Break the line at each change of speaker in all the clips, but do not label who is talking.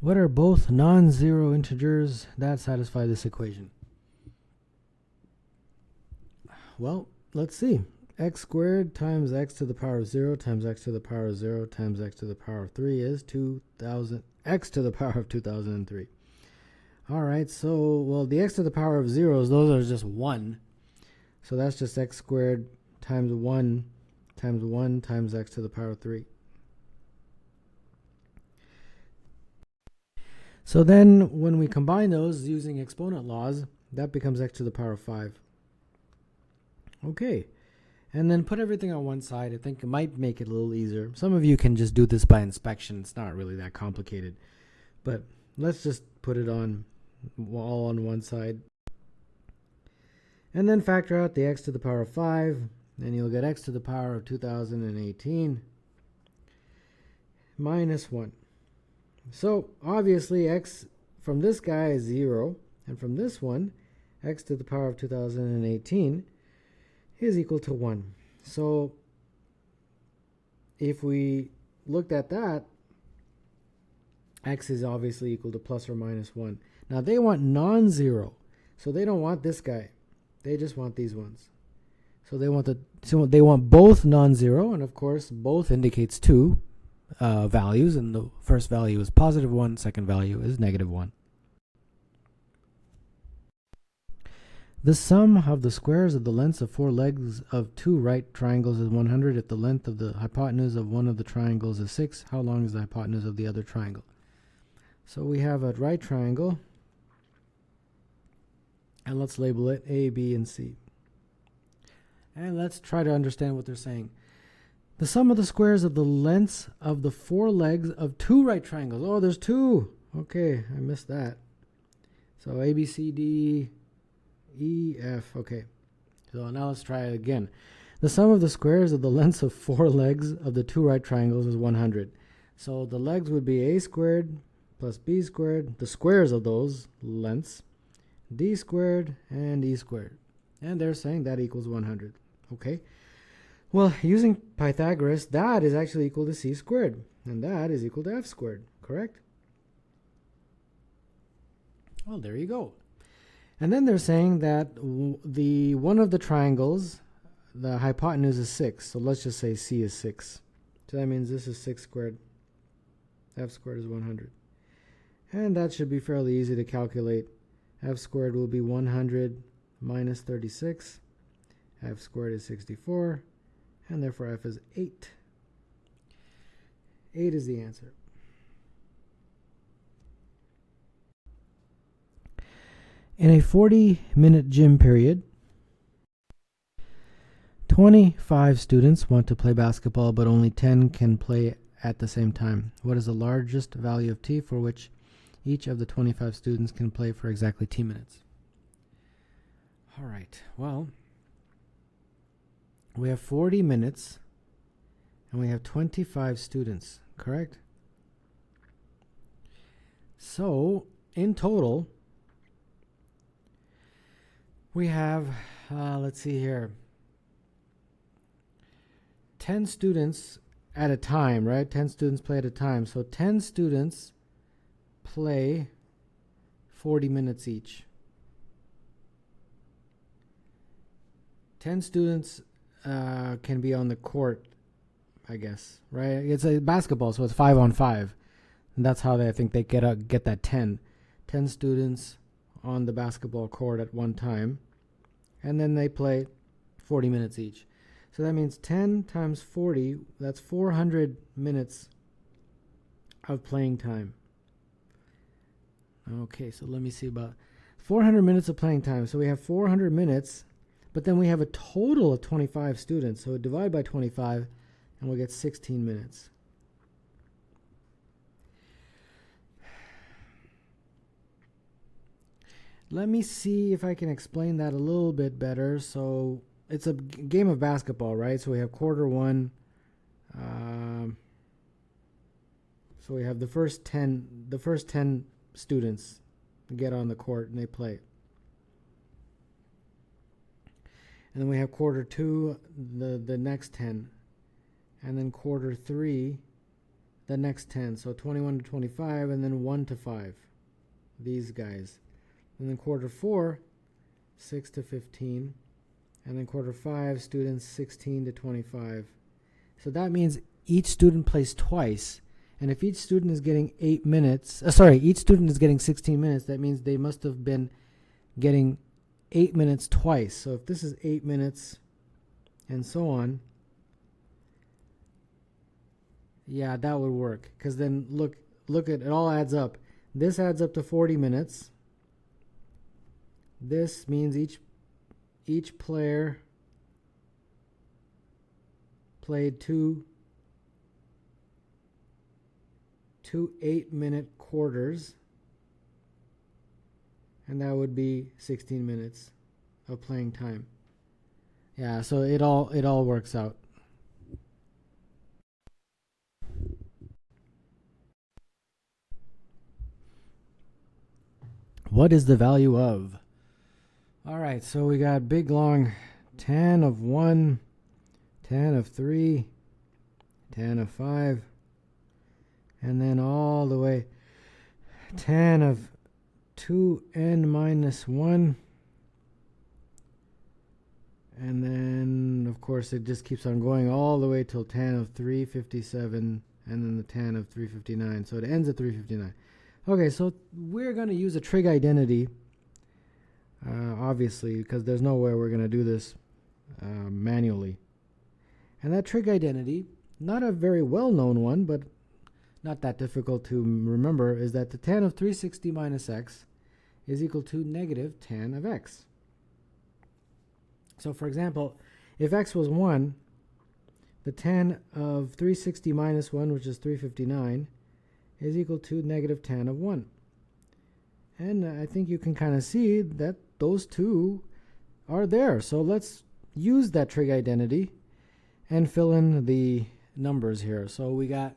What are both non-zero integers that satisfy this equation? Well, let's see. X squared times x to the power of 0 times x to the power of 0 times x to the power of 3 is 2000, x to the power of 2003. All right, so, well, the x to the power of zeros, those are just 1. So that's just x squared times 1 times 1 times x to the power of 3. So then when we combine those using exponent laws, that becomes x to the power of 5. Okay, and then put everything on one side. I think it might make it a little easier. Some of you can just do this by inspection. It's not really that complicated. But let's just put it on all on one side. And then factor out the x to the power of 5, and you'll get x to the power of 2018 minus 1. So obviously x from this guy is 0, and from this one, x to the power of 2018 is equal to 1. So if we looked at that, x is obviously equal to plus or minus 1. Now they want non-zero, so they don't want this guy. They just want these ones. So they want both non-zero, and of course both indicates 2 values, and the first value is positive 1, second value is negative 1. The sum of the squares of the lengths of 4 legs of 2 right triangles is 100 if the length of the hypotenuse of one of the triangles is 6. How long is the hypotenuse of the other triangle? So we have a right triangle, and let's label it A, B, and C. And let's try to understand what they're saying. The sum of the squares of the lengths of the 4 legs of 2 right triangles. Oh, there's 2. Okay, I missed that. So A, B, C, D, E, F. Okay. So now let's try it again. The sum of the squares of the lengths of 4 legs of the 2 right triangles is 100. So the legs would be A squared plus B squared, the squares of those lengths, D squared and E squared. And they're saying that equals 100. Okay. Well, using Pythagoras, that is actually equal to C squared, and that is equal to F squared, correct? Well, there you go. And then they're saying that the one of the triangles, the hypotenuse is 6, so let's just say C is 6. So that means this is 6 squared. F squared is 100. And that should be fairly easy to calculate. F squared will be 100 minus 36. F squared is 64. And therefore F is 8. 8 is the answer. In a 40-minute gym period, 25 students want to play basketball, but only 10 can play at the same time. What is the largest value of t for which each of the 25 students can play for exactly t minutes? All right, well, we have 40 minutes and we have 25 students, correct? So, in total, we have, let's see here, 10 students at a time, right? 10 students play at a time. So 10 students play 40 minutes each. 10 students can be on the court, I guess, right? It's a basketball, so it's 5 on 5. And that's how I think they get that 10. 10 students on the basketball court at one time, and then they play 40 minutes each. So that means 10 times 40, that's 400 minutes of playing time. Okay, so let me see about 400 minutes of playing time. So we have 400 minutes, but then we have a total of 25 students. So divide by 25, and we'll get 16 minutes. Let me see if I can explain that a little bit better. So it's a game of basketball, right? So we have quarter one. So we have the first 10 students get on the court and they play. And then we have quarter two, the next 10. And then quarter three, the next 10. So 21 to 25, and then 1 to 5. These guys. And then quarter 4, 6 to 15. And then quarter 5, students 16 to 25. So that means each student plays twice. And if each student is getting 8 minutes, each student is getting 16 minutes, that means they must have been getting 8 minutes twice. So if this is 8 minutes and so on, yeah, that would work. Because then look at it, all adds up. This adds up to 40 minutes. This means each player played two 8-minute quarters, and that would be 16 minutes of playing time. Yeah, so it all works out. What is the value of? All right, so we got big long tan of 1, tan of 3, tan of 5, and then all the way tan of 2n minus 1. And then, of course, it just keeps on going all the way till tan of 357, and then the tan of 359. So it ends at 359. Okay, so we're going to use a trig identity, obviously, because there's no way we're going to do this manually. And that trig identity, not a very well-known one, but not that difficult to remember, is that the tan of 360 minus x is equal to negative tan of x. So for example, if x was 1, the tan of 360 minus 1, which is 359, is equal to negative tan of 1. And I think you can kind of see that those two are there. So let's use that trig identity and fill in the numbers here. So we got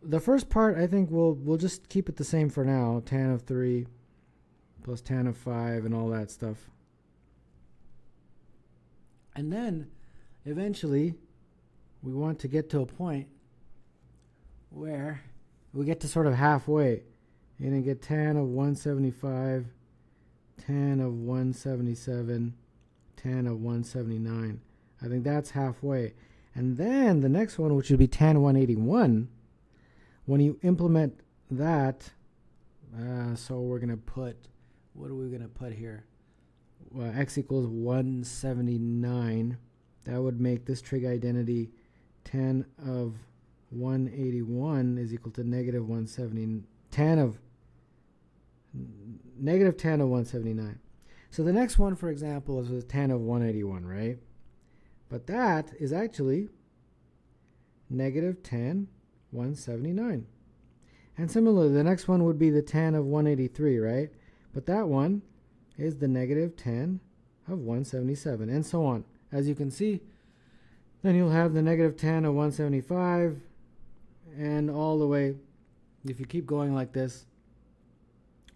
the first part, I think we'll just keep it the same for now. Tan of 3 plus tan of 5 and all that stuff. And then eventually we want to get to a point where we get to sort of halfway. You're going to get tan of 175, tan of 177, tan of 179. I think that's halfway. And then the next one, which would be tan 181, when you implement that, so we're going to put, what are we going to put here? Well, x equals 179. That would make this trig identity tan of 181 is equal to negative 170, negative tan of 179. So the next one, for example, is tan of 181, right? But that is actually negative tan 179. And similarly, the next one would be the tan of 183, right? But that one is the negative tan of 177, and so on. As you can see, then you'll have the negative tan of 175, and all the way, if you keep going like this,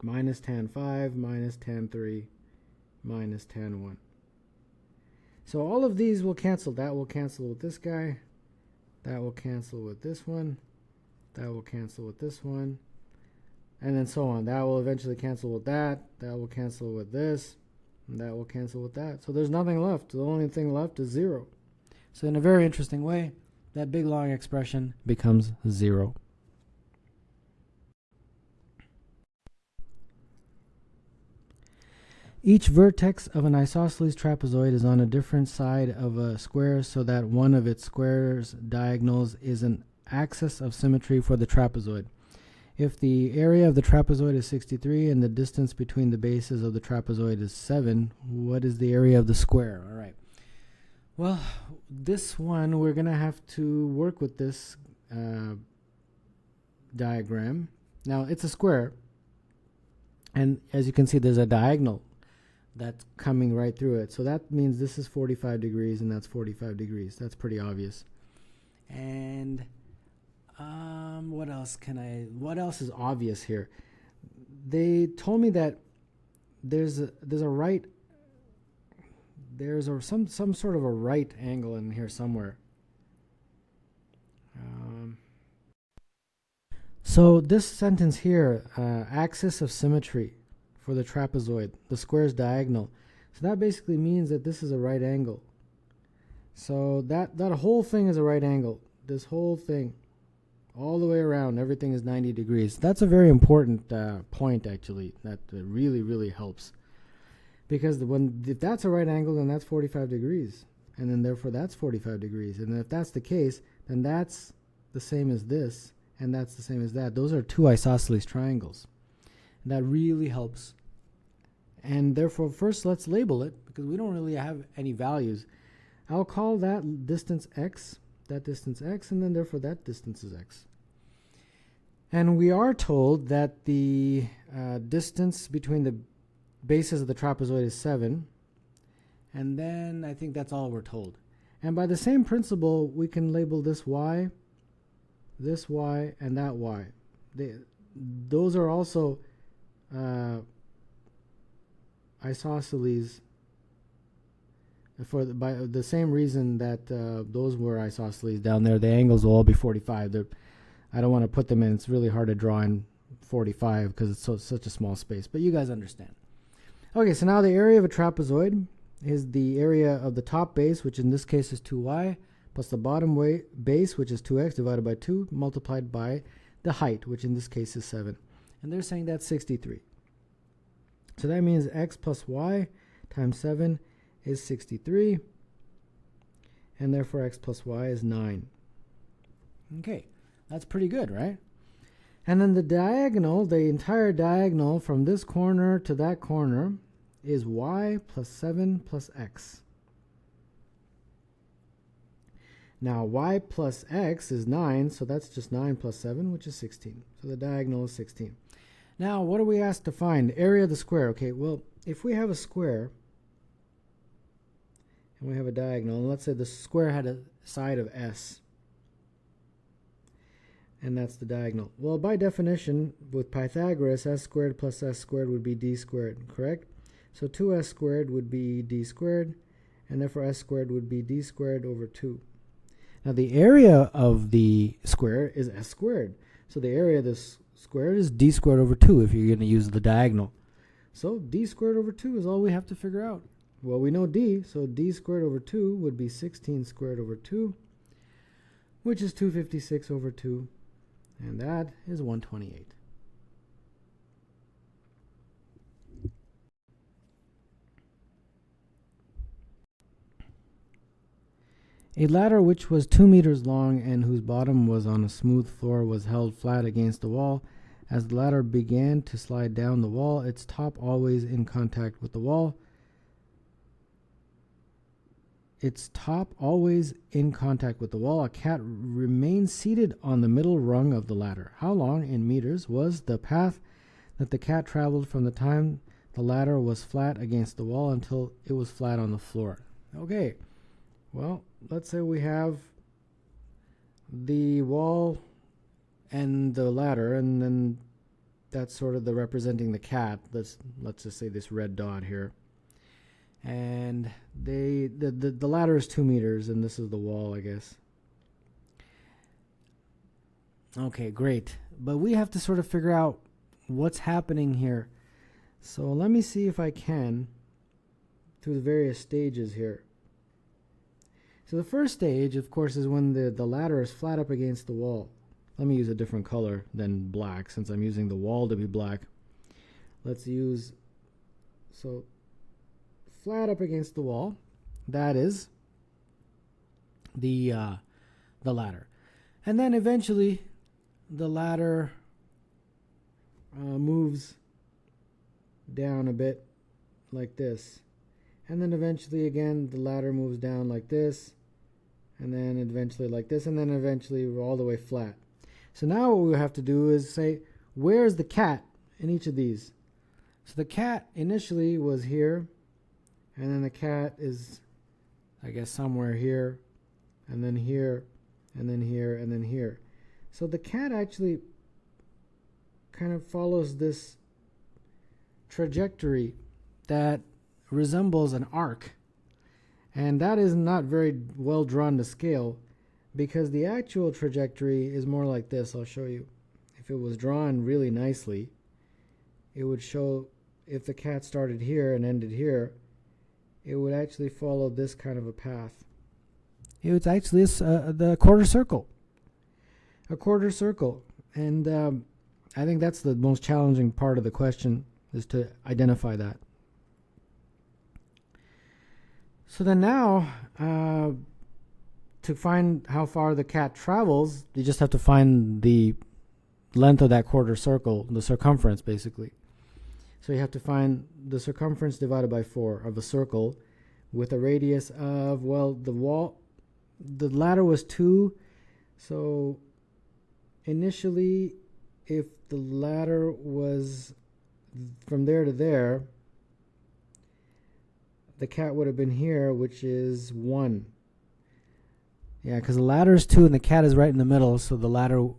minus tan 5, minus tan 3, minus tan 1. So all of these will cancel. That will cancel with this guy. That will cancel with this one. That will cancel with this one. And then so on. That will eventually cancel with that. That will cancel with this. And that will cancel with that. So there's nothing left. The only thing left is 0. So in a very interesting way, that big long expression becomes 0. Each vertex of an isosceles trapezoid is on a different side of a square so that one of its square's diagonals is an axis of symmetry for the trapezoid. If the area of the trapezoid is 63 and the distance between the bases of the trapezoid is 7, what is the area of the square? All right. Well, this one, we're going to have to work with this diagram. Now, it's a square, and as you can see, there's a diagonal that's coming right through it. So that means this is 45 degrees and that's 45 degrees. That's pretty obvious. And what else is obvious here? They told me that there's some sort of a right angle in here somewhere. So this sentence here, axis of symmetry for the trapezoid, the square is diagonal. So that basically means that this is a right angle. So that whole thing is a right angle. This whole thing, all the way around, everything is 90 degrees. That's a very important point, actually. That really, really helps. Because if that's a right angle, then that's 45 degrees. And then therefore that's 45 degrees. And if that's the case, then that's the same as this, and that's the same as that. Those are two isosceles triangles. And that really helps. And therefore, first let's label it, because we don't really have any values. I'll call that distance x, and then therefore that distance is x. And we are told that the distance between the bases of the trapezoid is 7. And then I think that's all we're told. And by the same principle, we can label this y, and that y. Those are also isosceles by the same reason that those were isosceles down there. The angles will all be 45. I don't want to put them in. It's really hard to draw in 45 because it's such a small space. But you guys understand. Okay, so now the area of a trapezoid is the area of the top base, which in this case is 2y, plus the bottom base, which is 2x, divided by 2, multiplied by the height, which in this case is 7. And they're saying that's 63. So that means x plus y times 7 is 63, and therefore x plus y is 9. Okay, that's pretty good, right? And then the diagonal, the entire diagonal from this corner to that corner is y plus 7 plus x. Now y plus x is 9, so that's just 9 plus 7, which is 16. So the diagonal is 16. Now what are we asked to find? Area of the square. Okay, well, if we have a square and we have a diagonal, and let's say the square had a side of s, and that's the diagonal. Well, by definition, with Pythagoras, s squared plus s squared would be d squared, correct? So 2s squared would be d squared, and therefore s squared would be d squared over 2. Now the area of the square is s squared. So the area of this square is d squared over 2 if you're going to use the diagonal. So d squared over 2 is all we have to figure out. Well, we know d, so d squared over 2 would be 16 squared over 2, which is 256 over 2, and that is 128. A ladder which was 2 meters long and whose bottom was on a smooth floor was held flat against the wall. As the ladder began to slide down the wall, its top always in contact with the wall. A cat remained seated on the middle rung of the ladder. How long, in meters, was the path that the cat traveled from the time the ladder was flat against the wall until it was flat on the floor? Okay, well, let's say we have the wall and the ladder, and then that's sort of the representing the cat. Let's just say this red dot here. And the ladder is 2 meters, and this is the wall, I guess. Okay, great. But we have to sort of figure out what's happening here. So let me see if I can through the various stages here. So the first stage, of course, is when the ladder is flat up against the wall. Let me use a different color than black, since I'm using the wall to be black. Let's use, so flat up against the wall, that is the ladder. And then eventually the ladder moves down a bit like this. And then eventually again the ladder moves down like this, and then eventually like this, and then eventually all the way flat. So now what we have to do is say, where's the cat in each of these? So the cat initially was here, and then the cat is, I guess, somewhere here, and then here, and then here, and then here. So the cat actually kind of follows this trajectory that resembles an arc. And that is not very well drawn to scale, because the actual trajectory is more like this. I'll show you. if it was drawn really nicely, it would show if the cat started here and ended here, it would actually follow this kind of a path. It was actually the quarter circle. A quarter circle. And I think that's the most challenging part of the question, is to identify that. So then now, to find how far the cat travels, you just have to find the length of that quarter circle, the circumference basically. So you have to find the circumference divided by 4 of a circle with a radius of, well, the ladder was 2, so initially if the ladder was from there to there, the cat would have been here, which is 1. Yeah, because the ladder is 2 and the cat is right in the middle, so the ladder,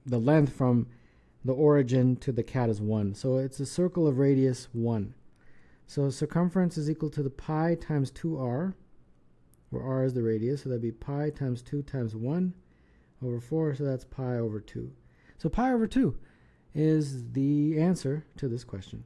the length from the origin to the cat is 1. So it's a circle of radius 1. So circumference is equal to the pi times 2r, where r is the radius, so that'd be pi times 2 times 1 over 4, so that's pi over 2. So pi over 2 is the answer to this question.